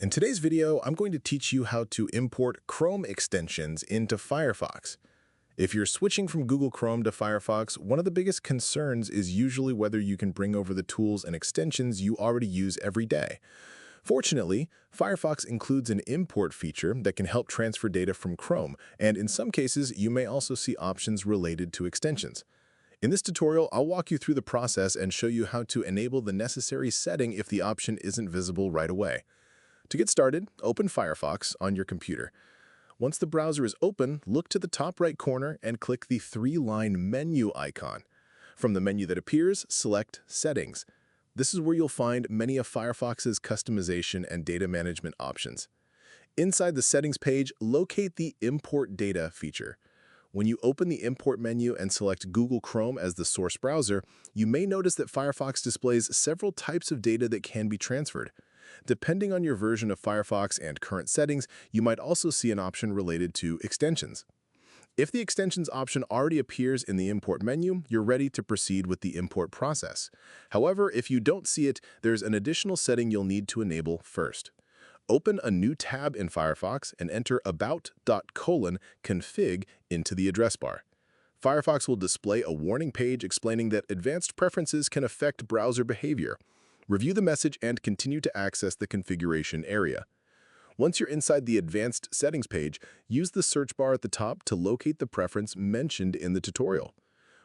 In today's video, I'm going to teach you how to import Chrome extensions into Firefox. If you're switching from Google Chrome to Firefox, one of the biggest concerns is usually whether you can bring over the tools and extensions you already use every day. Fortunately, Firefox includes an import feature that can help transfer data from Chrome, and in some cases, you may also see options related to extensions. In this tutorial, I'll walk you through the process and show you how to enable the necessary setting if the option isn't visible right away. To get started, open Firefox on your computer. Once the browser is open, look to the top right corner and click the three-line menu icon. From the menu that appears, select Settings. This is where you'll find many of Firefox's customization and data management options. Inside the Settings page, locate the Import Data feature. When you open the Import menu and select Google Chrome as the source browser, you may notice that Firefox displays several types of data that can be transferred. Depending on your version of Firefox and current settings, you might also see an option related to extensions. If the extensions option already appears in the import menu, you're ready to proceed with the import process. However, if you don't see it, there's an additional setting you'll need to enable first. Open a new tab in Firefox and enter about.config into the address bar. Firefox will display a warning page explaining that advanced preferences can affect browser behavior. Review the message and continue to access the configuration area. Once you're inside the Advanced Settings page, use the search bar at the top to locate the preference mentioned in the tutorial.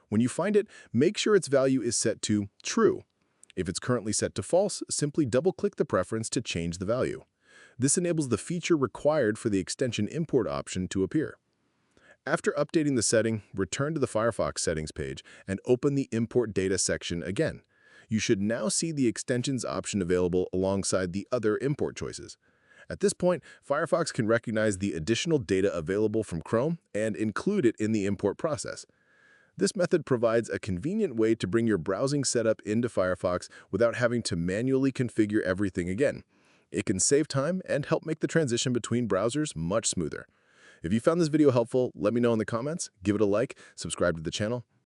When you find it, make sure its value is set to True. If it's currently set to False, simply double-click the preference to change the value. This enables the feature required for the extension import option to appear. After updating the setting, return to the Firefox settings page and open the Import Data section again. You should now see the extensions option available alongside the other import choices. At this point, Firefox can recognize the additional data available from Chrome and include it in the import process. This method provides a convenient way to bring your browsing setup into Firefox without having to manually configure everything again. It can save time and help make the transition between browsers much smoother. If you found this video helpful, let me know in the comments, give it a like, subscribe to the channel,